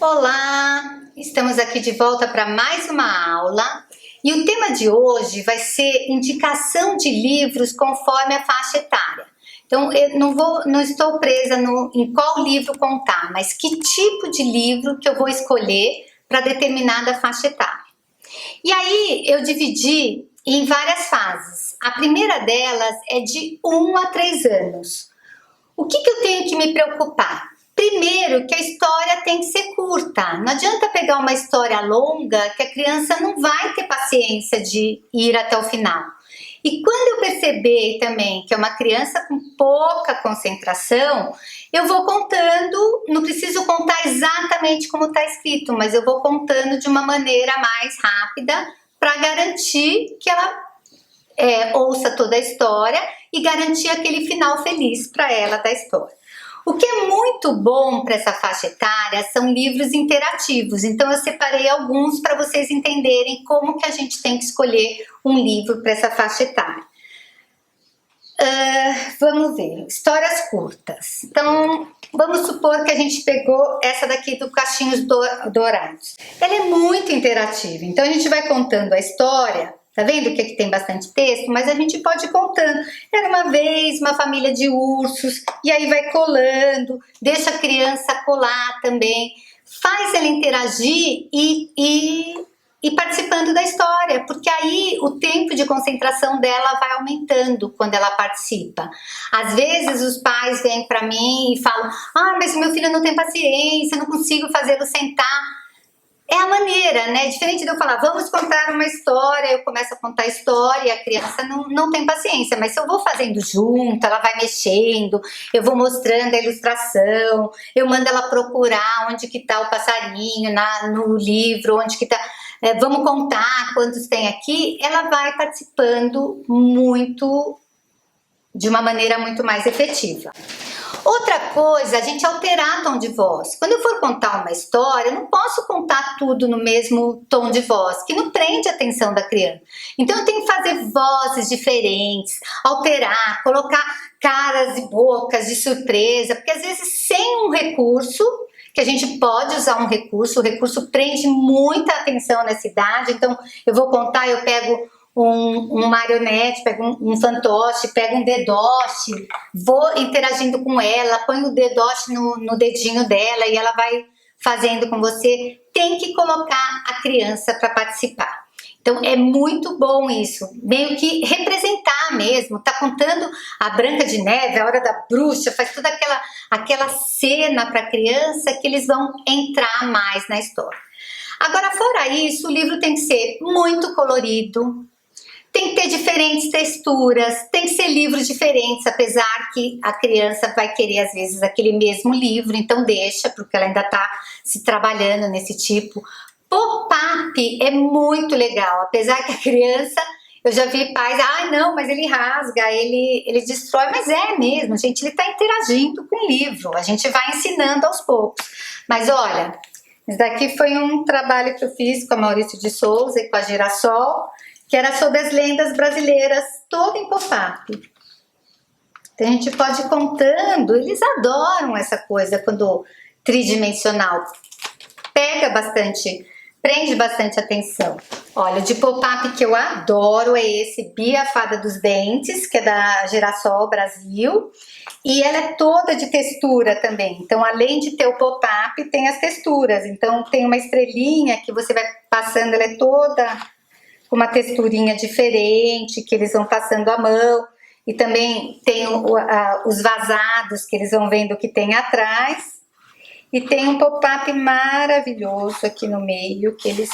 Olá, estamos aqui de volta para mais uma aula e o tema de hoje vai ser indicação de livros conforme a faixa etária. Então, eu não estou presa em qual livro contar, mas que tipo de livro que eu vou escolher para determinada faixa etária. E aí, eu dividi em várias fases. A primeira delas é de 1 a 3 anos. O que eu tenho que me preocupar? Primeiro, que a história tem que ser curta. Não adianta pegar uma história longa que a criança não vai ter paciência de ir até o final. E quando eu perceber também que é uma criança com pouca concentração, eu vou contando, não preciso contar exatamente como está escrito, mas eu vou contando de uma maneira mais rápida para garantir que ela ouça toda a história e garantir aquele final feliz para ela da história. O que é muito bom para essa faixa etária são livros interativos, então eu separei alguns para vocês entenderem como que a gente tem que escolher um livro para essa faixa etária. Vamos ver, histórias curtas. Então, vamos supor que a gente pegou essa daqui do Cachinhos Dourados. Ela é muito interativa, então a gente vai contando a história. Tá vendo que aqui tem bastante texto? Mas a gente pode ir contando. Era uma vez uma família de ursos, e aí vai colando, deixa a criança colar também, faz ela interagir e participando da história, porque aí o tempo de concentração dela vai aumentando quando ela participa. Às vezes os pais vêm para mim e falam: mas o meu filho não tem paciência, não consigo fazê-lo sentar. É a maneira, né? Diferente de eu falar, vamos contar uma história, eu começo a contar a história e a criança não tem paciência. Mas se eu vou fazendo junto, ela vai mexendo, eu vou mostrando a ilustração, eu mando ela procurar onde que tá o passarinho no livro, onde que tá... vamos contar quantos tem aqui. Ela vai participando de uma maneira muito mais efetiva. Outra coisa, a gente alterar tom de voz. Quando eu for contar uma história, eu não posso contar tudo no mesmo tom de voz, que não prende a atenção da criança. Então eu tenho que fazer vozes diferentes, alterar, colocar caras e bocas de surpresa, porque às vezes sem um recurso, que a gente pode usar um recurso, o recurso prende muita atenção nessa idade, então eu vou contar, eu pego um marionete, pego um fantoche, pego um dedoche, vou interagindo com ela, ponho o dedoche no dedinho dela e ela vai fazendo com você. Tem que colocar a criança para participar. Então é muito bom isso, meio que representar mesmo, tá contando a Branca de Neve, a Hora da Bruxa, faz toda aquela cena para a criança que eles vão entrar mais na história. Agora, fora isso, o livro tem que ser muito colorido, tem que ter diferentes texturas, tem que ser livros diferentes, apesar que a criança vai querer às vezes aquele mesmo livro, então deixa, porque ela ainda está se trabalhando nesse tipo. Pop-up é muito legal, apesar que a criança, eu já vi pais, não, mas ele rasga, ele destrói, mas é mesmo, gente, ele está interagindo com o livro, a gente vai ensinando aos poucos. Mas olha, isso daqui foi um trabalho que eu fiz com a Maurício de Souza e com a Girassol, que era sobre as lendas brasileiras, todo em pop-up. Então a gente pode ir contando, eles adoram essa coisa quando tridimensional, pega bastante, prende bastante atenção. Olha, o de pop-up que eu adoro é esse Bia, a Fada dos Dentes, que é da Girassol Brasil, e ela é toda de textura também. Então, além de ter o pop-up, tem as texturas. Então, tem uma estrelinha que você vai passando, ela é toda com uma texturinha diferente, que eles vão passando a mão, e também tem os vazados, que eles vão vendo o que tem atrás, e tem um pop-up maravilhoso aqui no meio, que eles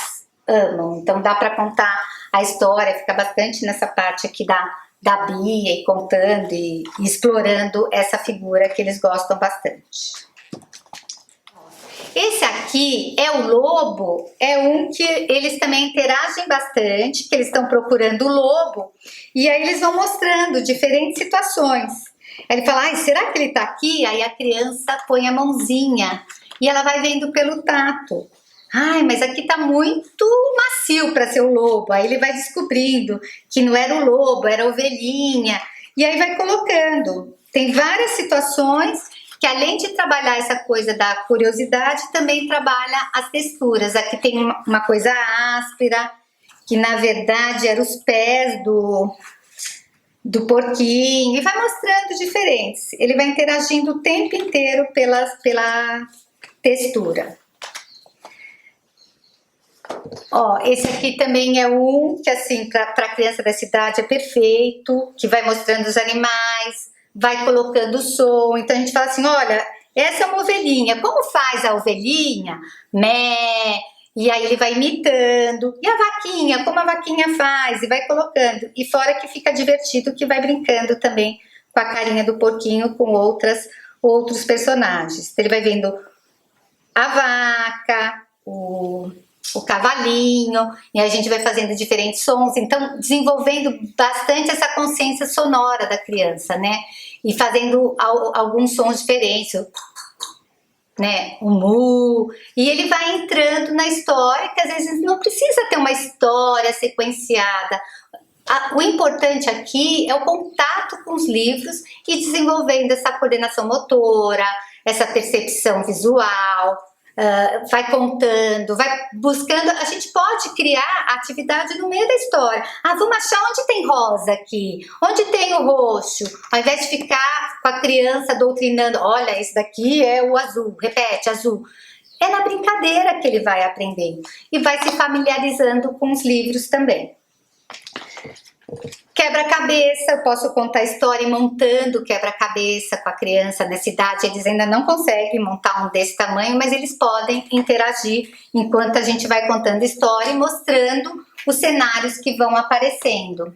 amam. Então dá para contar a história, fica bastante nessa parte aqui da Bia, e contando e explorando essa figura que eles gostam bastante. Esse aqui é o lobo, é um que eles também interagem bastante, que eles estão procurando o lobo, e aí eles vão mostrando diferentes situações. Aí ele fala, será que ele tá aqui? Aí a criança põe a mãozinha, e ela vai vendo pelo tato. Mas aqui tá muito macio para ser o lobo. Aí ele vai descobrindo que não era o lobo, era a ovelhinha, e aí vai colocando. Tem várias situações, que além de trabalhar essa coisa da curiosidade, também trabalha as texturas. Aqui tem uma coisa áspera, que na verdade eram os pés do porquinho, e vai mostrando diferentes. Ele vai interagindo o tempo inteiro pela textura. Ó, esse aqui também é um que, assim, para criança da cidade é perfeito, que vai mostrando os animais, vai colocando o som. Então a gente fala assim, olha, essa é uma ovelhinha, como faz a ovelhinha? Mé, e aí ele vai imitando. E a vaquinha, como a vaquinha faz? E vai colocando. E fora que fica divertido, que vai brincando também com a carinha do porquinho, com outros personagens. Ele vai vendo a vaca, o cavalinho, e a gente vai fazendo diferentes sons, então desenvolvendo bastante essa consciência sonora da criança, né? E fazendo alguns sons diferentes, né? O mu, e ele vai entrando na história, que às vezes não precisa ter uma história sequenciada. O importante aqui é o contato com os livros e desenvolvendo essa coordenação motora, essa percepção visual. Vai contando, vai buscando. A gente pode criar atividade no meio da história. Vamos achar onde tem rosa aqui, onde tem o roxo, ao invés de ficar com a criança doutrinando, olha, esse daqui é o azul, repete, azul. É na brincadeira que ele vai aprendendo e vai se familiarizando com os livros também. Quebra-cabeça, eu posso contar a história montando quebra-cabeça com a criança nessa idade. Eles ainda não conseguem montar um desse tamanho, mas eles podem interagir enquanto a gente vai contando história e mostrando os cenários que vão aparecendo.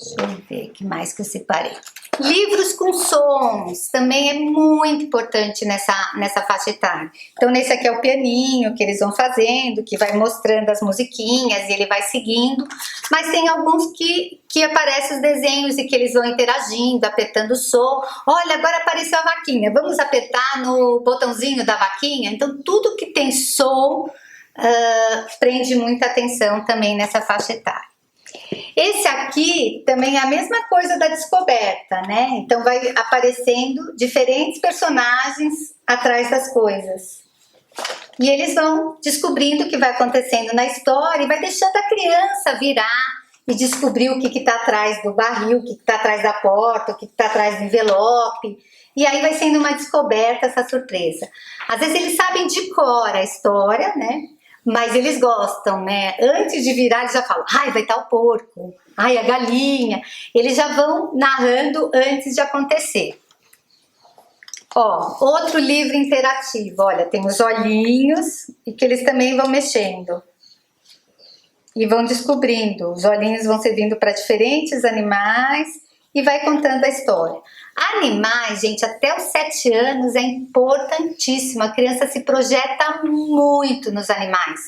Deixa eu ver o que mais que eu separei. Livros com sons também é muito importante nessa faixa etária. Então, nesse aqui é o pianinho que eles vão fazendo, que vai mostrando as musiquinhas e ele vai seguindo. Mas tem alguns que aparecem os desenhos e que eles vão interagindo, apertando o som. Olha, agora apareceu a vaquinha, vamos apertar no botãozinho da vaquinha? Então, tudo que tem som prende muita atenção também nessa faixa etária. Esse aqui também é a mesma coisa da descoberta, né? Então vai aparecendo diferentes personagens atrás das coisas. E eles vão descobrindo o que vai acontecendo na história e vai deixando a criança virar e descobrir o que está atrás do barril, o que está atrás da porta, o que está atrás do envelope. E aí vai sendo uma descoberta, essa surpresa. Às vezes eles sabem de cor a história, né? Mas eles gostam, né? Antes de virar, eles já falam, ai, vai estar o porco, ai, a galinha. Eles já vão narrando antes de acontecer. Ó, outro livro interativo, olha, tem os olhinhos e que eles também vão mexendo. E vão descobrindo, os olhinhos vão servindo para diferentes animais e vai contando a história. Animais, gente, até os 7 anos é importantíssimo, a criança se projeta muito nos animais.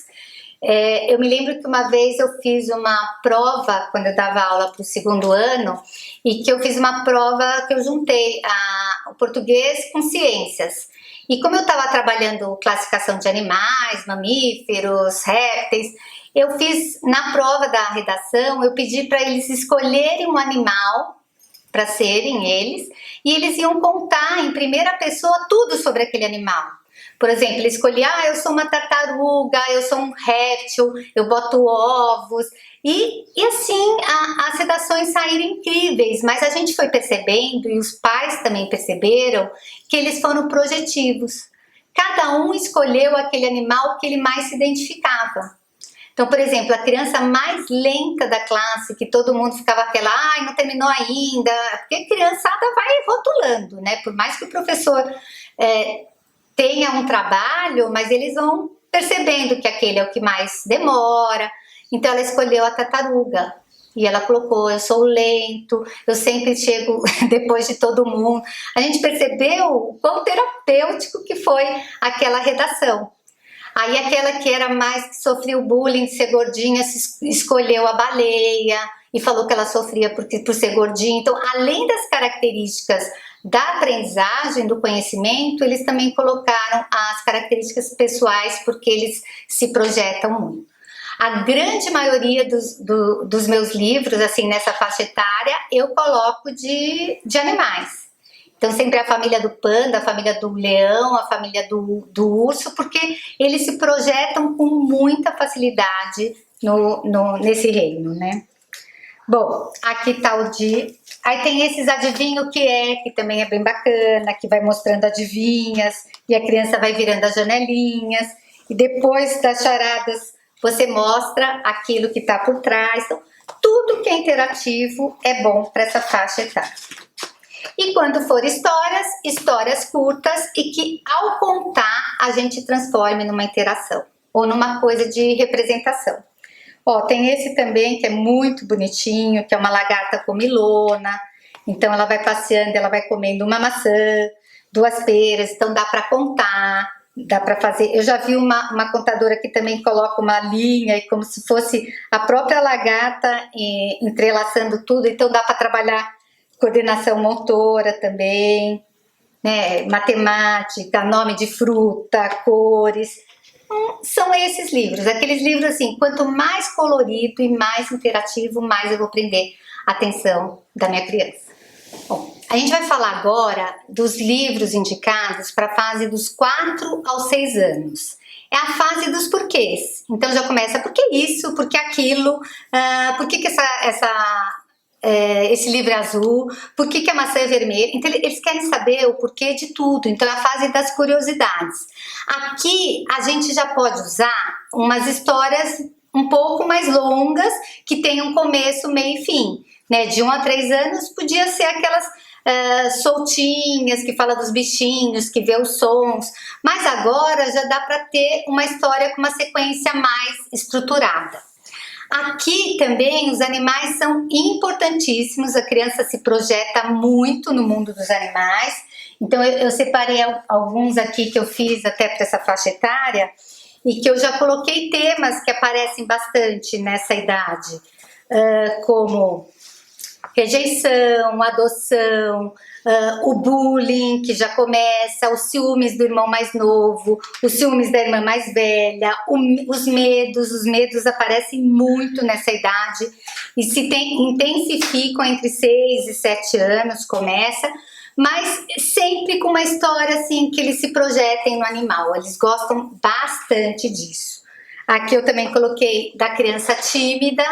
Eu me lembro que uma vez eu fiz uma prova, quando eu dava aula para o 2º ano, e que eu fiz uma prova que eu juntei o português com ciências. E como eu estava trabalhando classificação de animais, mamíferos, répteis, eu fiz, na prova da redação, eu pedi para eles escolherem um animal para serem eles, e eles iam contar em primeira pessoa tudo sobre aquele animal. Por exemplo, ele escolhia, eu sou uma tartaruga, eu sou um réptil, eu boto ovos, e assim as redações saíram incríveis, mas a gente foi percebendo, e os pais também perceberam, que eles foram projetivos. Cada um escolheu aquele animal que ele mais se identificava. Então, por exemplo, a criança mais lenta da classe, que todo mundo ficava aquela, ai, não terminou ainda, porque a criançada vai rotulando, né? Por mais que o professor tenha um trabalho, mas eles vão percebendo que aquele é o que mais demora. Então, ela escolheu a tartaruga. E ela colocou, eu sou lento, eu sempre chego depois de todo mundo. A gente percebeu o quão terapêutico que foi aquela redação. Aí aquela que era mais, que sofria o bullying de ser gordinha, escolheu a baleia e falou que ela sofria por ser gordinha. Então, além das características da aprendizagem, do conhecimento, eles também colocaram as características pessoais, porque eles se projetam muito. A grande maioria dos meus livros, assim, nessa faixa etária, eu coloco de animais. Então sempre a família do panda, a família do leão, a família do urso, porque eles se projetam com muita facilidade nesse reino, né? Bom, aqui tá o dia. Aí tem esses adivinho que também é bem bacana, que vai mostrando adivinhas, e a criança vai virando as janelinhas, e depois das charadas você mostra aquilo que tá por trás. Então, tudo que é interativo é bom para essa faixa etária. E quando for histórias, histórias curtas e que ao contar a gente transforme numa interação ou numa coisa de representação. Ó, tem esse também que é muito bonitinho, que é uma lagarta comilona. Então ela vai passeando, ela vai comendo uma maçã, 2 peras, então dá para contar, dá para fazer. Eu já vi uma contadora que também coloca uma linha e como se fosse a própria lagarta entrelaçando tudo, então dá para trabalhar coordenação motora também, né? Matemática, nome de fruta, cores. São esses livros, aqueles livros assim, quanto mais colorido e mais interativo, mais eu vou prender a atenção da minha criança. Bom, a gente vai falar agora dos livros indicados para a fase dos 4 aos 6 anos. É a fase dos porquês. Então já começa, por que isso, por que aquilo, por que esse livro é azul, por que a maçã é vermelha. Então eles querem saber o porquê de tudo, então é a fase das curiosidades. Aqui a gente já pode usar umas histórias um pouco mais longas, que tem um começo, meio e fim, né? De 1 a 3 anos podia ser aquelas soltinhas, que fala dos bichinhos, que vê os sons, mas agora já dá para ter uma história com uma sequência mais estruturada. Aqui também os animais são importantíssimos, a criança se projeta muito no mundo dos animais, então eu separei alguns aqui que eu fiz até para essa faixa etária e que eu já coloquei temas que aparecem bastante nessa idade, como rejeição, adoção, o bullying, que já começa, os ciúmes do irmão mais novo, os ciúmes da irmã mais velha, os medos aparecem muito nessa idade e se intensificam entre 6 e 7 anos, começa, mas sempre com uma história assim que eles se projetem no animal, eles gostam bastante disso. Aqui eu também coloquei da criança tímida.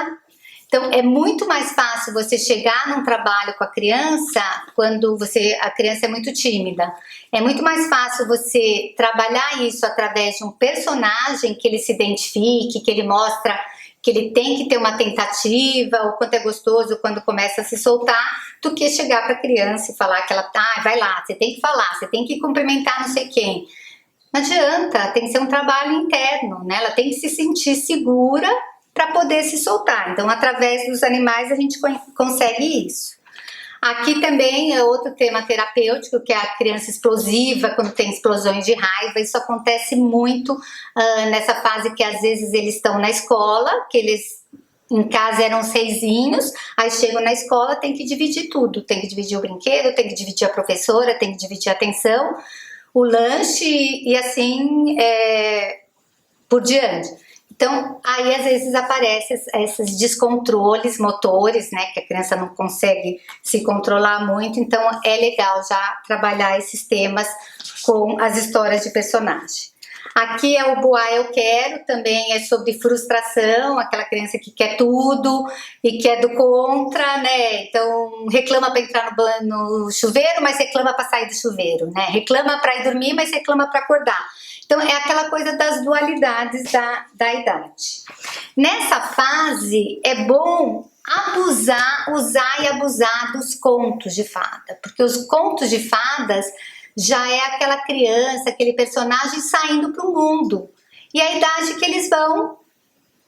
Então, é muito mais fácil você chegar num trabalho com a criança quando a criança é muito tímida. É muito mais fácil você trabalhar isso através de um personagem que ele se identifique, que ele mostra que ele tem que ter uma tentativa, o quanto é gostoso quando começa a se soltar, do que chegar para a criança e falar que ela vai lá, você tem que falar, você tem que cumprimentar não sei quem. Não adianta, tem que ser um trabalho interno, né? Ela tem que se sentir segura para poder se soltar. Então, através dos animais a gente consegue isso. Aqui também é outro tema terapêutico, que é a criança explosiva, quando tem explosões de raiva. Isso acontece muito nessa fase que às vezes eles estão na escola, que eles em casa eram 6zinhos, aí chegam na escola, tem que dividir tudo. Tem que dividir o brinquedo, tem que dividir a professora, tem que dividir a atenção, o lanche e assim por diante. Então, aí às vezes aparecem esses descontroles motores, né, que a criança não consegue se controlar muito, então é legal já trabalhar esses temas com as histórias de personagem. Aqui é o Boa Eu Quero, também é sobre frustração, aquela criança que quer tudo e que é do contra, né, então reclama para entrar no chuveiro, mas reclama para sair do chuveiro, né, reclama para ir dormir, mas reclama para acordar. Então, é aquela coisa das dualidades da idade. Nessa fase, é bom usar e abusar dos contos de fada, porque os contos de fadas já é aquela criança, aquele personagem saindo para o mundo. E a idade que eles vão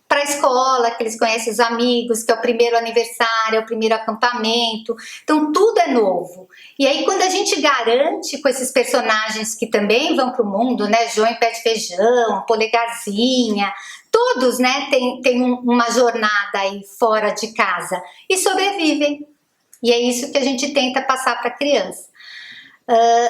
para a escola, que eles conhecem os amigos, que é o primeiro aniversário, é o primeiro acampamento. Então, tudo é novo. E aí, quando a gente garante com esses personagens que também vão para o mundo, né? João e Pé de Feijão, Polegarzinha, todos, né, tem uma jornada aí fora de casa e sobrevivem. E é isso que a gente tenta passar para a criança.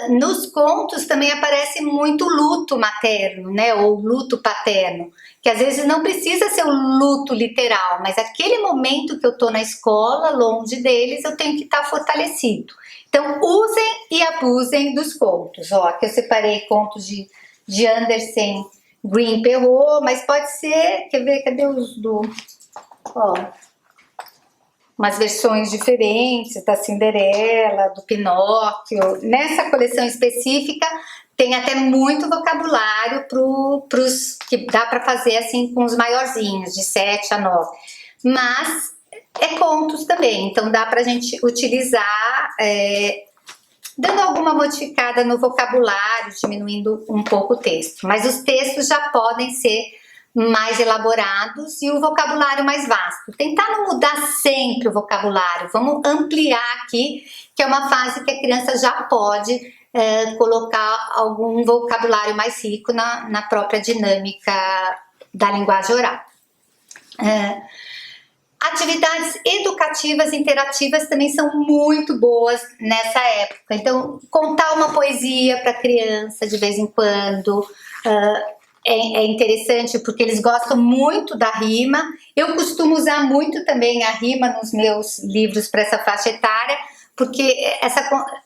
Nos contos também aparece muito luto materno, né, ou luto paterno, que às vezes não precisa ser um luto literal, mas aquele momento que eu tô na escola, longe deles, eu tenho que estar fortalecido. Então, usem e abusem dos contos. Ó, aqui eu separei contos de Andersen Green Perrault, mas pode ser, quer ver, cadê os do... Ó, umas versões diferentes da Cinderela, do Pinóquio. Nessa coleção específica tem até muito vocabulário pros que dá para fazer assim com os maiorzinhos, de 7 a 9. Mas é contos também, então dá pra gente utilizar dando alguma modificada no vocabulário, diminuindo um pouco o texto. Mas os textos já podem ser mais elaborados e o vocabulário mais vasto. Tentar não mudar sempre o vocabulário, vamos ampliar aqui, que é uma fase que a criança já pode colocar algum vocabulário mais rico na própria dinâmica da linguagem oral. Atividades educativas interativas também são muito boas nessa época. Então, contar uma poesia para a criança de vez em quando é interessante porque eles gostam muito da rima. Eu costumo usar muito também a rima nos meus livros para essa faixa etária, porque essa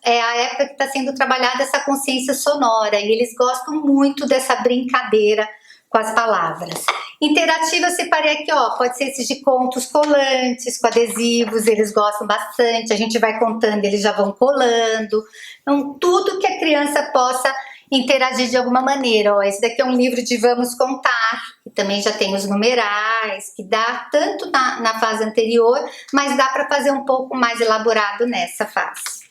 é a época que está sendo trabalhada essa consciência sonora e eles gostam muito dessa brincadeira com as palavras. Interativa eu separei aqui, ó, pode ser esses de contos colantes, com adesivos, eles gostam bastante, a gente vai contando, eles já vão colando. Então, tudo que a criança possa interagir de alguma maneira. Ó, esse daqui é um livro de Vamos Contar, que também já tem os numerais, que dá tanto na fase anterior, mas dá para fazer um pouco mais elaborado nessa fase.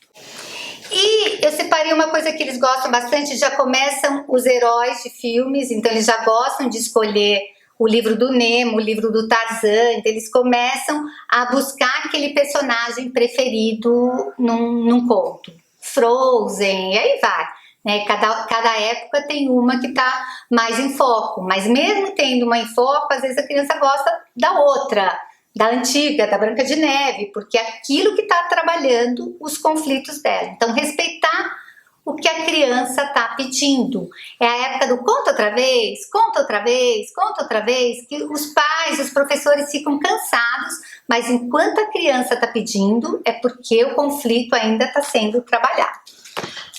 E eu separei uma coisa que eles gostam bastante, já começam os heróis de filmes, então eles já gostam de escolher o livro do Nemo, o livro do Tarzan, então eles começam a buscar aquele personagem preferido num conto. Frozen, e aí vai. Né? Cada época tem uma que está mais em foco, mas mesmo tendo uma em foco, às vezes a criança gosta da outra, da antiga, da Branca de Neve, porque é aquilo que está trabalhando os conflitos dela. Então, respeitar o que a criança está pedindo. É a época do conta outra vez, conta outra vez, conta outra vez, que os pais, os professores ficam cansados, mas enquanto a criança está pedindo, é porque o conflito ainda está sendo trabalhado.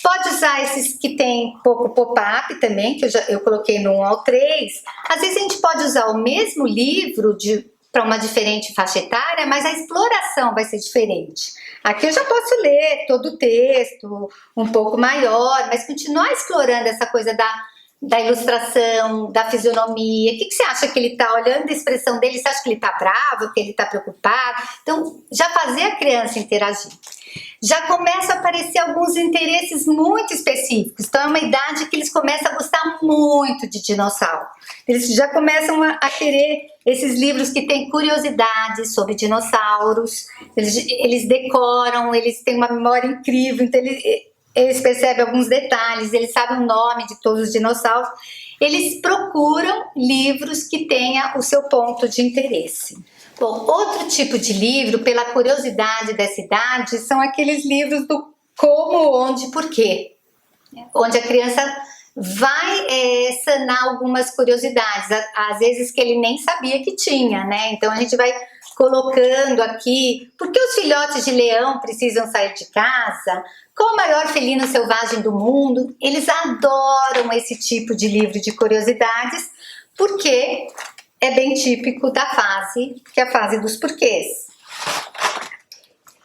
Pode usar esses que tem pouco pop-up também, que eu coloquei no 1 ao 3. Às vezes a gente pode usar o mesmo livro para uma diferente faixa etária, mas a exploração vai ser diferente. Aqui eu já posso ler todo o texto, um pouco maior, mas continuar explorando essa coisa da ilustração, da fisionomia. O que você acha que ele está olhando a expressão dele? Você acha que ele está bravo, que ele está preocupado? Então, já fazer a criança interagir. Já começa a aparecer alguns interesses muito específicos. Então, é uma idade que eles começam a gostar muito de dinossauro. Eles já começam a querer esses livros que têm curiosidades sobre dinossauros. Eles decoram, eles têm uma memória incrível. Então, eles percebem alguns detalhes, eles sabem o nome de todos os dinossauros. Eles procuram livros que tenham o seu ponto de interesse. Bom, outro tipo de livro, pela curiosidade dessa idade, são aqueles livros do como, onde, porquê. Onde a criança vai sanar algumas curiosidades, às vezes que ele nem sabia que tinha, né? Então a gente vai colocando aqui, por que os filhotes de leão precisam sair de casa? Qual o maior felino selvagem do mundo? Eles adoram esse tipo de livro de curiosidades, porque é bem típico da fase, que é a fase dos porquês.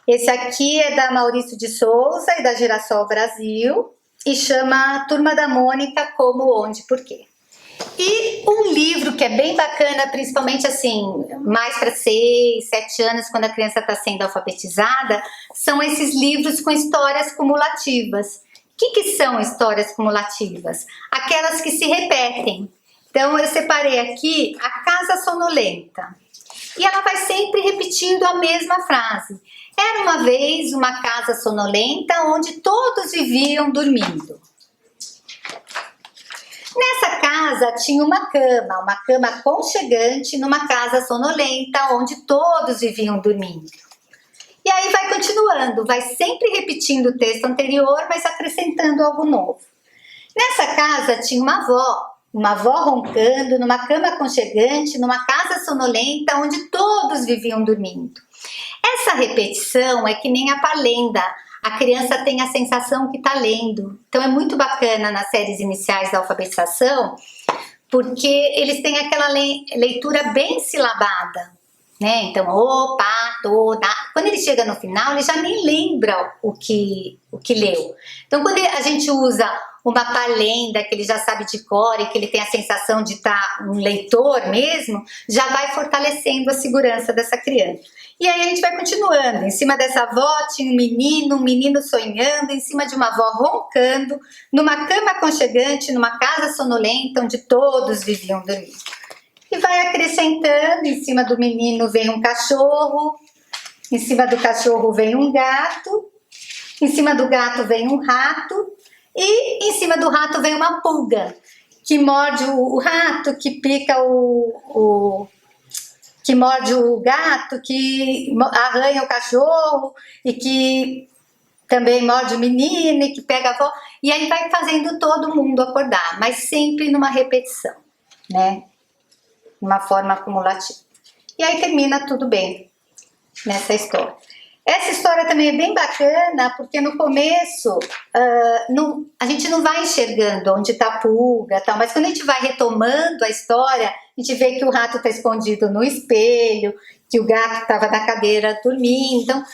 Esse aqui é da Maurício de Souza e da Girassol Brasil e chama Turma da Mônica, Como, Onde, Porquê. E um livro que é bem bacana, principalmente assim, mais para 6, 7 anos, quando a criança está sendo alfabetizada, são esses livros com histórias cumulativas. O que são histórias cumulativas? Aquelas que se repetem. Então, eu separei aqui a Casa Sonolenta. E ela vai sempre repetindo a mesma frase. Era uma vez uma casa sonolenta onde todos viviam dormindo. Nessa casa tinha uma cama aconchegante numa casa sonolenta onde todos viviam dormindo. E aí vai continuando, vai sempre repetindo o texto anterior, mas acrescentando algo novo. Nessa casa tinha uma avó roncando, numa cama aconchegante, numa casa sonolenta, onde todos viviam dormindo. Essa repetição é que nem a palenda. a criança tem a sensação que está lendo. Então é muito bacana nas séries iniciais da alfabetização, porque eles têm aquela leitura bem silabada, né? Então, opa, toda. Quando ele chega no final, ele já nem lembra o que leu. Então, quando a gente usa uma palenda que ele já sabe de cor e que ele tem a sensação de estar um leitor mesmo, já vai fortalecendo a segurança dessa criança. E aí a gente vai continuando. Em cima dessa avó tinha um menino sonhando, em cima de uma avó roncando, numa cama aconchegante, numa casa sonolenta, onde todos viviam dormindo. E vai acrescentando, em cima do menino vem um cachorro, em cima do cachorro vem um gato, em cima do gato vem um rato, e em cima do rato vem uma pulga, que morde o rato, que pica que morde o gato, que arranha o cachorro, e que também morde o menino, e que pega a avó. E aí vai fazendo todo mundo acordar, mas sempre numa repetição, né? Uma forma acumulativa. E aí termina tudo bem nessa história. Essa história também é bem bacana, porque no começo a gente não vai enxergando onde está a pulga e tal, mas quando a gente vai retomando a história, a gente vê que o rato está escondido no espelho, que o gato estava na cadeira dormindo. Então,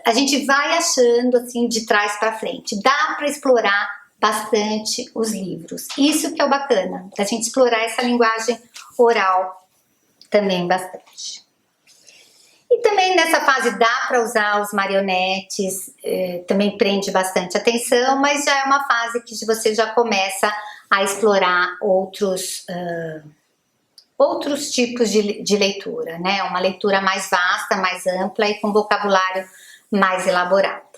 a gente vai achando assim de trás para frente. Dá para explorar bastante os livros. Isso que é o bacana, a gente explorar essa linguagem oral também bastante. E também nessa fase dá para usar os marionetes, também prende bastante atenção, mas já é uma fase que você já começa a explorar outros tipos de leitura, né? Uma leitura mais vasta, mais ampla e com vocabulário mais elaborado.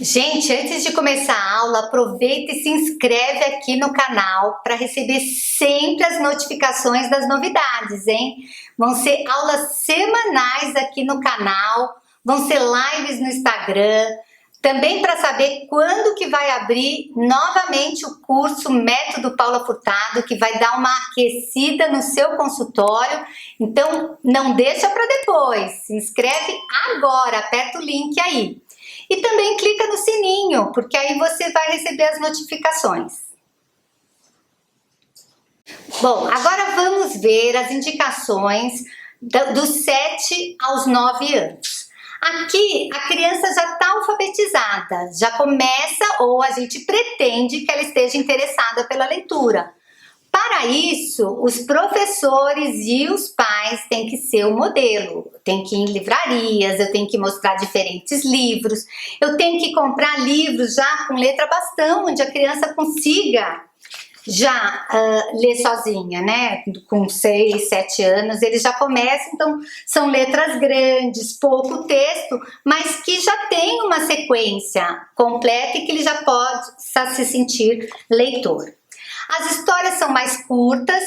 Gente, antes de começar a aula, aproveita e se inscreve aqui no canal para receber sempre as notificações das novidades, hein? Vão ser aulas semanais aqui no canal, vão ser lives no Instagram, também para saber quando que vai abrir novamente o curso Método Paula Furtado, que vai dar uma aquecida no seu consultório. Então, não deixa para depois, se inscreve agora, aperta o link aí. E também clica no sininho, porque aí você vai receber as notificações. Bom, agora vamos ver as indicações dos 7 aos 9 anos. Aqui a criança já está alfabetizada, já começa ou a gente pretende que ela esteja interessada pela leitura. Para isso, os professores e os pais têm que ser o modelo. Tem que ir em livrarias, eu tenho que mostrar diferentes livros, eu tenho que comprar livros já com letra bastão, onde a criança consiga já ler sozinha, né? Com 6, 7 anos, eles já começam, então são letras grandes, pouco texto, mas que já tem uma sequência completa e que ele já pode se sentir leitor. As histórias são mais curtas,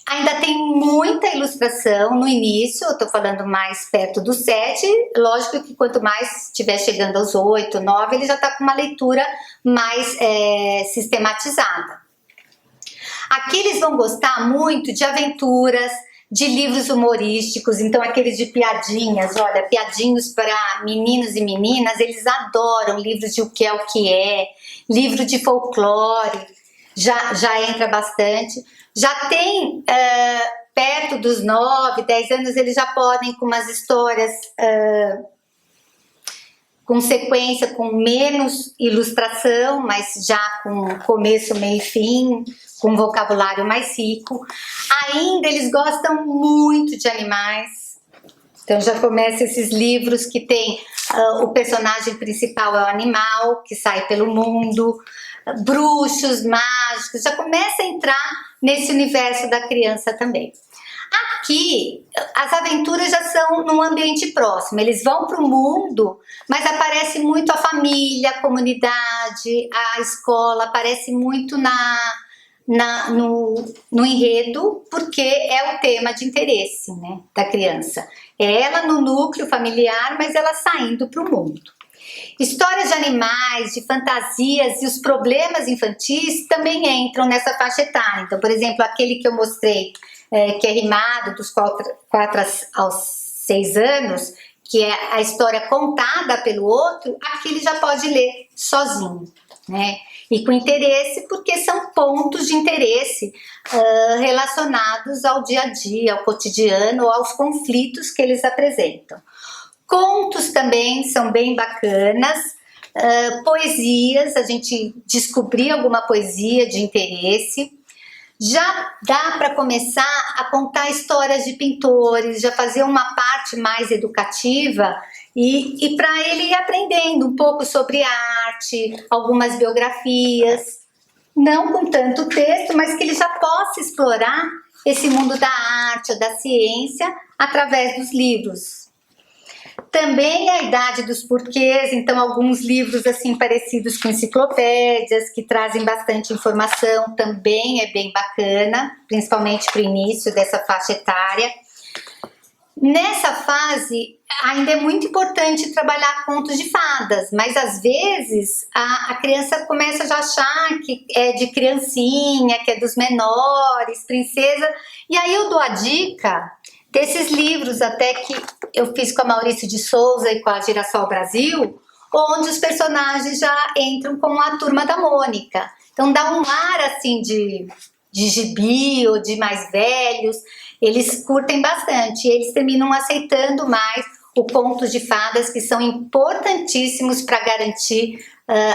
ainda tem muita ilustração no início, eu tô falando mais perto do 7, lógico que quanto mais estiver chegando aos 8, 9, ele já tá com uma leitura mais sistematizada. Aqui eles vão gostar muito de aventuras, de livros humorísticos, então aqueles de piadinhas, olha, piadinhos para meninos e meninas, eles adoram livros de o que é, livro de folclore, já entra bastante. Já tem, perto dos 9, 10 anos, eles já podem com umas histórias com sequência, com menos ilustração, mas já com começo, meio e fim, com vocabulário mais rico. Ainda eles gostam muito de animais, então já começa esses livros que tem o personagem principal é o animal que sai pelo mundo, bruxos, mágicos, já começa a entrar nesse universo da criança também. Aqui, as aventuras já são num ambiente próximo, eles vão para o mundo, mas aparece muito a família, a comunidade, a escola, aparece muito no enredo, porque é o tema de interesse, né, da criança. É ela no núcleo familiar, mas ela saindo para o mundo. Histórias de animais, de fantasias e os problemas infantis também entram nessa faixa etária. Então, por exemplo, aquele que eu mostrei, que é rimado dos 4 aos 6 anos, que é a história contada pelo outro, aqui ele já pode ler sozinho, né? E com interesse, porque são pontos de interesse relacionados ao dia a dia, ao cotidiano, aos conflitos que eles apresentam. Contos também são bem bacanas, poesias, a gente descobrir alguma poesia de interesse. Já dá para começar a contar histórias de pintores, já fazer uma parte mais educativa e para ele ir aprendendo um pouco sobre arte, algumas biografias, não com tanto texto, mas que ele já possa explorar esse mundo da arte, da ciência, através dos livros. Também a idade dos porquês, então alguns livros assim parecidos com enciclopédias, que trazem bastante informação, também é bem bacana, principalmente para o início dessa faixa etária. Nessa fase, ainda é muito importante trabalhar contos de fadas, mas às vezes a criança começa já a achar que é de criancinha, que é dos menores, princesa, e aí eu dou a dica desses livros até que eu fiz com a Maurício de Souza e com a Girassol Brasil, onde os personagens já entram com a Turma da Mônica. Então dá um ar assim de gibi ou de mais velhos, eles curtem bastante, e eles terminam aceitando mais o contos de fadas, que são importantíssimos para garantir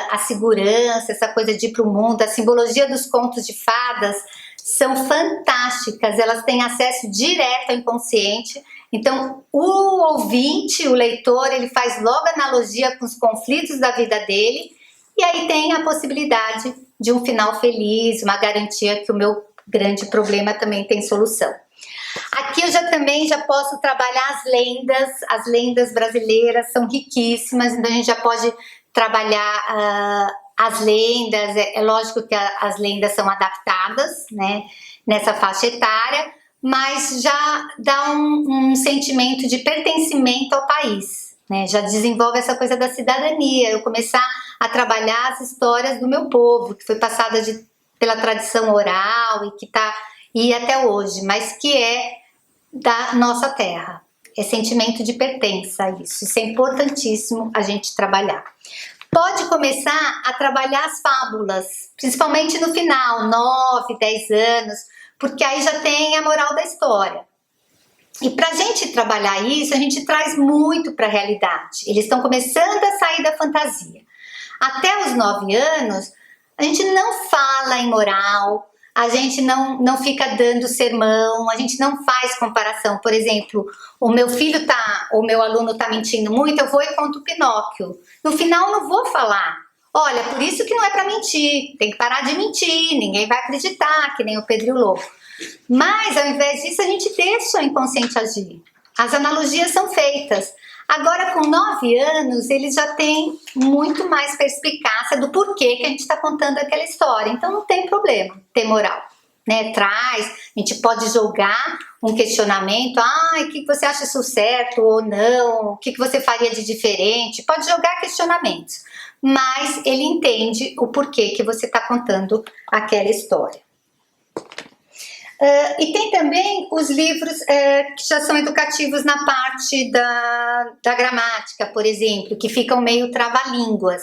a segurança, essa coisa de ir para o mundo. A simbologia dos contos de fadas são fantásticas, elas têm acesso direto ao inconsciente, então o ouvinte, o leitor, ele faz logo analogia com os conflitos da vida dele, e aí tem a possibilidade de um final feliz, uma garantia que o meu grande problema também tem solução. Aqui eu também já posso trabalhar as lendas brasileiras são riquíssimas, então a gente já pode trabalhar as lendas, é lógico que as lendas são adaptadas, né, nessa faixa etária, mas já dá um sentimento de pertencimento ao país, né, já desenvolve essa coisa da cidadania, eu começar a trabalhar as histórias do meu povo, que foi passada pela tradição oral e que está aí até hoje, mas que é da nossa terra, é sentimento de pertença, isso é importantíssimo a gente trabalhar. Pode começar a trabalhar as fábulas, principalmente no final, 9, 10 anos, porque aí já tem a moral da história. E para a gente trabalhar isso, a gente traz muito para a realidade. Eles estão começando a sair da fantasia. Até os 9 anos, a gente não fala em moral, a gente não fica dando sermão, a gente não faz comparação. Por exemplo, o meu aluno tá mentindo muito, eu vou e conto o Pinóquio. No final eu não vou falar, olha, por isso que não é para mentir, tem que parar de mentir, ninguém vai acreditar, que nem o Pedro e o Lobo. Mas ao invés disso a gente deixa o inconsciente agir. As analogias são feitas. Agora, com 9 anos, eles já têm muito mais perspicácia do porquê que a gente está contando aquela história. Então, não tem problema ter moral, né? Traz, a gente pode jogar um questionamento. O que você acha isso certo ou não? O que você faria de diferente? Pode jogar questionamentos, mas ele entende o porquê que você está contando aquela história. E tem também os livros que já são educativos na parte da gramática, por exemplo, que ficam meio trava-línguas.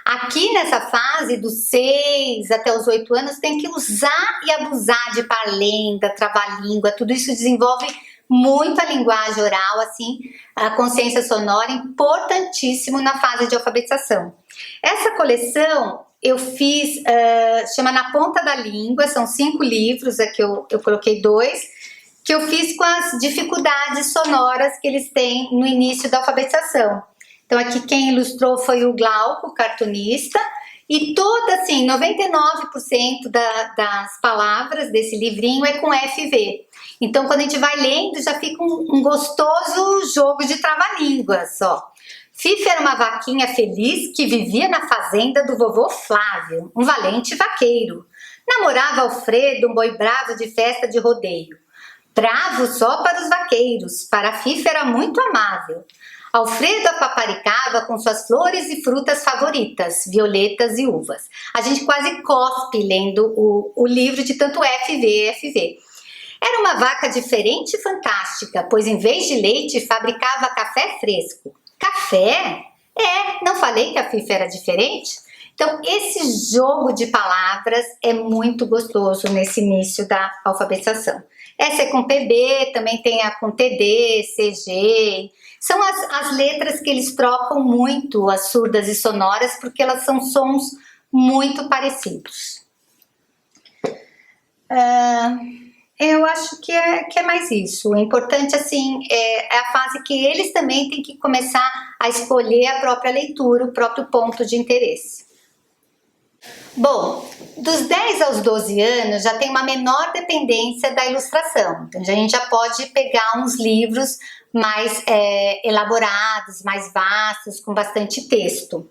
Aqui nessa fase dos 6 até os 8 anos tem que usar e abusar de parlenda, trava-língua, tudo isso desenvolve muito a linguagem oral, assim, a consciência sonora, importantíssimo na fase de alfabetização. Essa coleção eu fiz, chama Na Ponta da Língua, são 5 livros, aqui eu coloquei 2, que eu fiz com as dificuldades sonoras que eles têm no início da alfabetização. Então aqui quem ilustrou foi o Glauco, cartunista, e assim, 99% das palavras desse livrinho é com FV. Então quando a gente vai lendo já fica um gostoso jogo de trava-línguas, ó. Fife era uma vaquinha feliz que vivia na fazenda do vovô Flávio, um valente vaqueiro. Namorava Alfredo, um boi bravo de festa de rodeio. Bravo só para os vaqueiros, para Fife era muito amável. Alfredo a paparicava com suas flores e frutas favoritas, violetas e uvas. A gente quase cospe lendo o livro de tanto FV. Era uma vaca diferente e fantástica, pois em vez de leite fabricava café fresco. Café? Não falei que a Fifi era diferente? Então, esse jogo de palavras é muito gostoso nesse início da alfabetização. Essa é com PB, também tem a com TD, CG. São as letras que eles trocam muito, as surdas e sonoras, porque elas são sons muito parecidos. Eu acho que é mais isso. O importante, assim, é a fase que eles também têm que começar a escolher a própria leitura, o próprio ponto de interesse. Bom, dos 10 aos 12 anos já tem uma menor dependência da ilustração. Então a gente já pode pegar uns livros mais elaborados, mais vastos, com bastante texto.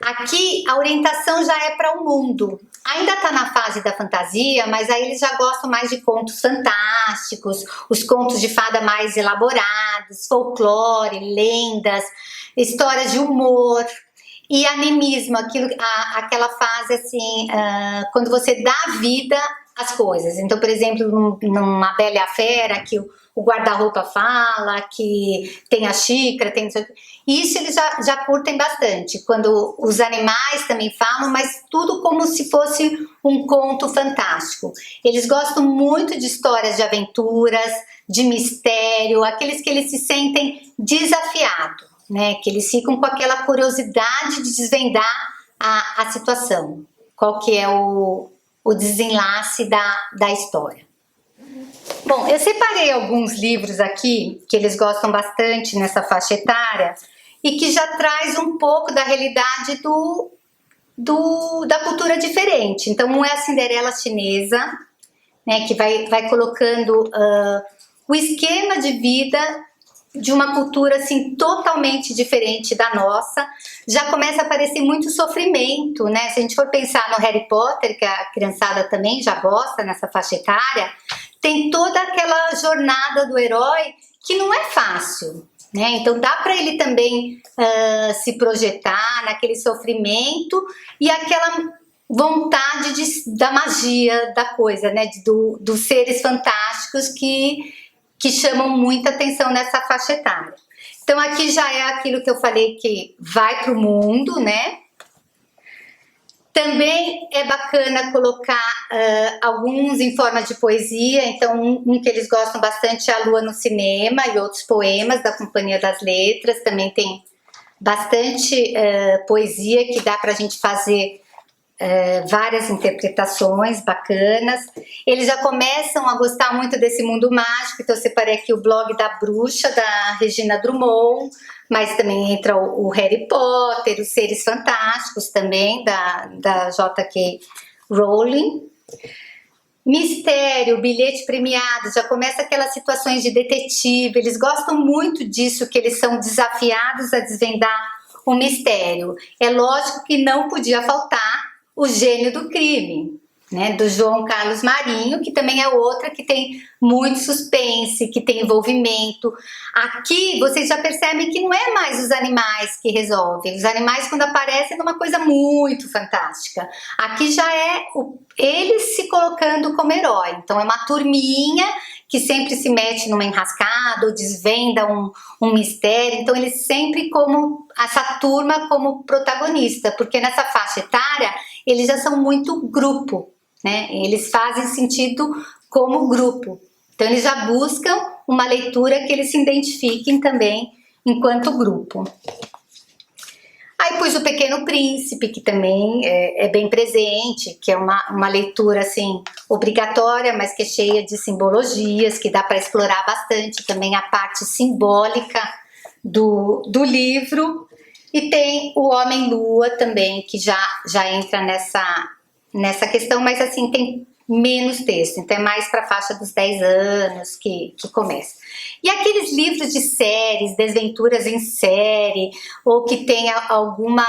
Aqui a orientação já é para o mundo. Ainda está na fase da fantasia, mas aí eles já gostam mais de contos fantásticos, os contos de fada mais elaborados, folclore, lendas, histórias de humor. E animismo, aquela fase assim, quando você dá vida às coisas. Então, por exemplo, numa Bela e a Fera, que o guarda-roupa fala, que tem a xícara, tem isso eles já curtem bastante. Quando os animais também falam, mas tudo como se fosse um conto fantástico. Eles gostam muito de histórias de aventuras, de mistério, aqueles que eles se sentem desafiados. Né, que eles ficam com aquela curiosidade de desvendar a situação, qual que é o desenlace da história. Bom, eu separei alguns livros aqui que eles gostam bastante nessa faixa etária e que já traz um pouco da realidade da cultura diferente. Então, um é a Cinderela Chinesa, né, que vai colocando o esquema de vida de uma cultura assim totalmente diferente da nossa. Já começa a aparecer muito sofrimento, né? Se a gente for pensar no Harry Potter, que a criançada também já gosta nessa faixa etária, tem toda aquela jornada do herói que não é fácil, né? Então dá para ele também se projetar naquele sofrimento e aquela vontade da magia da coisa, né? Dos seres fantásticos que chamam muita atenção nessa faixa etária. Então aqui já é aquilo que eu falei que vai para o mundo, né? Também é bacana colocar alguns em forma de poesia. Então um que eles gostam bastante é A Lua no Cinema e outros poemas da Companhia das Letras. Também tem bastante poesia que dá para a gente fazer várias interpretações bacanas. Eles já começam a gostar muito desse mundo mágico, então eu separei aqui o blog da bruxa, da Regina Drummond, mas também entra o Harry Potter, os Seres Fantásticos também, da J.K. Rowling. Mistério, bilhete premiado, já começa aquelas situações de detetive, eles gostam muito disso, que eles são desafiados a desvendar o mistério. É lógico que não podia faltar O Gênio do Crime, né, do João Carlos Marinho, que também é outra que tem muito suspense, que tem envolvimento. Aqui vocês já percebem que não é mais os animais que resolvem. Os animais, quando aparecem, é uma coisa muito fantástica. Aqui já é eles se colocando como herói. Então é uma turminha que sempre se mete numa enrascada ou desvenda um mistério. Então eles sempre como essa turma como protagonista, porque nessa faixa etária eles já são muito grupo, né? Eles fazem sentido como grupo. Então eles já buscam uma leitura que eles se identifiquem também enquanto grupo. Aí pus O Pequeno Príncipe, que também é bem presente, que é uma leitura assim obrigatória, mas que é cheia de simbologias, que dá para explorar bastante também a parte simbólica do livro. E tem O Homem-Lua também, que já entra nessa questão, mas assim tem menos texto, então é mais para a faixa dos 10 anos que começa. E aqueles livros de séries, desventuras em série, ou que tenha alguma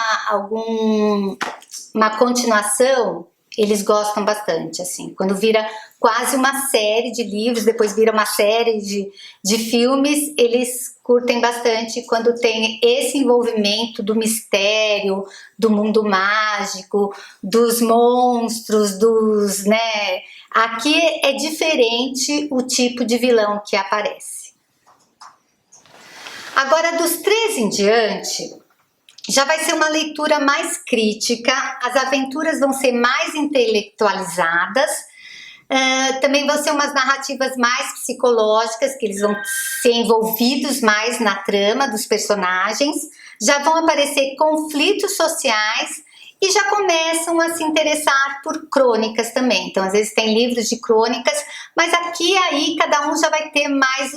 continuação, eles gostam bastante, assim, quando vira quase uma série de livros, depois vira uma série de filmes, eles curtem bastante quando tem esse envolvimento do mistério, do mundo mágico, dos monstros, né, Aqui é diferente o tipo de vilão que aparece. Agora, dos 3 em diante, já vai ser uma leitura mais crítica, as aventuras vão ser mais intelectualizadas, também vão ser umas narrativas mais psicológicas, que eles vão ser envolvidos mais na trama dos personagens, já vão aparecer conflitos sociais e já começam a se interessar por crônicas também. Então, às vezes tem livros de crônicas, mas aqui e aí cada um já vai ter mais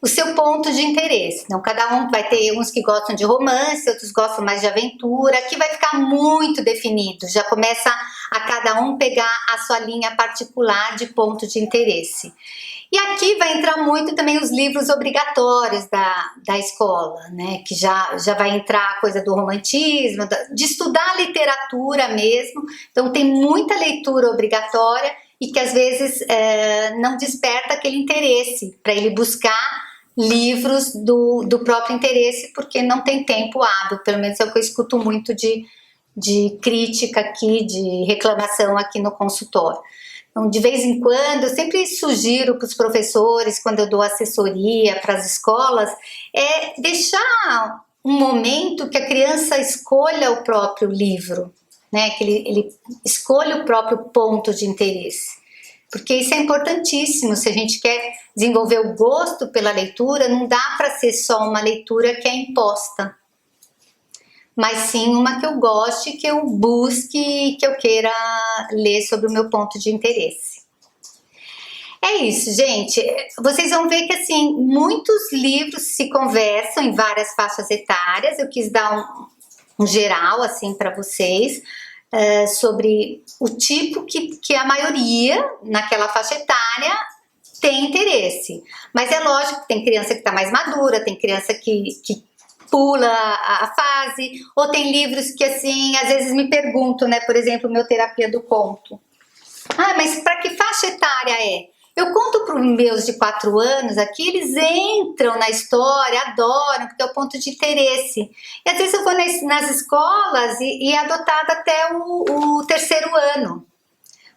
o seu ponto de interesse. Então, cada um vai ter uns que gostam de romance, outros gostam mais de aventura. Aqui vai ficar muito definido, já começa a cada um pegar a sua linha particular de ponto de interesse. E aqui vai entrar muito também os livros obrigatórios da escola, né? Que já vai entrar a coisa do romantismo, de estudar literatura mesmo. Então tem muita leitura obrigatória e que às vezes não desperta aquele interesse para ele buscar livros do próprio interesse, porque não tem tempo hábil, pelo menos é o que eu escuto muito de crítica aqui, de reclamação aqui no consultório. Então, de vez em quando, eu sempre sugiro para os professores, quando eu dou assessoria para as escolas, deixar um momento que a criança escolha o próprio livro, né? Que ele escolha o próprio ponto de interesse. Porque isso é importantíssimo, se a gente quer desenvolver o gosto pela leitura, não dá para ser só uma leitura que é imposta, mas sim uma que eu goste, que eu busque, que eu queira ler sobre o meu ponto de interesse. É isso, gente. Vocês vão ver que assim, muitos livros se conversam em várias faixas etárias. Eu quis dar um geral assim para vocês, sobre o tipo que a maioria naquela faixa etária tem interesse. Mas é lógico que tem criança que está mais madura, tem criança que pula a fase, ou tem livros que assim, às vezes me perguntam, né, por exemplo, meu Terapia do Conto. Ah, mas para que faixa etária é? Eu conto para os meus de 4 anos aqui, eles entram na história, adoram, porque é o ponto de interesse. E às vezes eu vou nas escolas e é adotado até o 3º ano.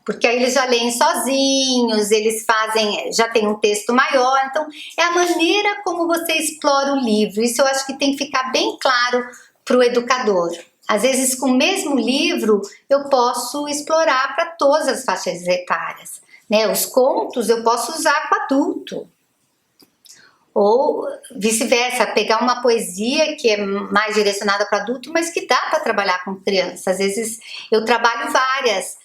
Porque aí eles já leem sozinhos, eles já tem um texto maior, então é a maneira como você explora o livro. Isso eu acho que tem que ficar bem claro para o educador. Às vezes com o mesmo livro eu posso explorar para todas as faixas etárias, né? Os contos eu posso usar com adulto. Ou vice-versa, pegar uma poesia que é mais direcionada para adulto, mas que dá para trabalhar com criança. Às vezes eu trabalho várias,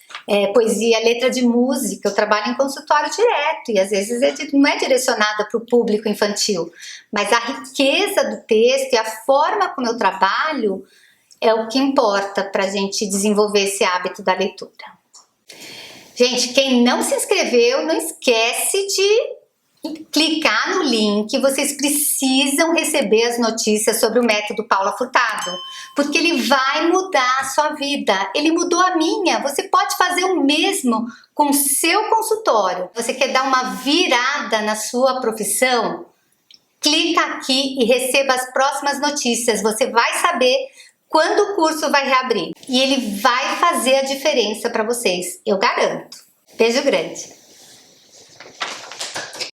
poesia, letra de música, eu trabalho em consultório direto, e às vezes não é direcionada para o público infantil, mas a riqueza do texto e a forma como eu trabalho é o que importa para a gente desenvolver esse hábito da leitura. Gente, quem não se inscreveu, não esquece de clicar no link. Vocês precisam receber as notícias sobre o método Paula Furtado, porque ele vai mudar a sua vida. Ele mudou a minha. Você pode fazer o mesmo com o seu consultório. Você quer dar uma virada na sua profissão? Clica aqui e receba as próximas notícias. Você vai saber quando o curso vai reabrir. E ele vai fazer a diferença para vocês, eu garanto. Beijo grande!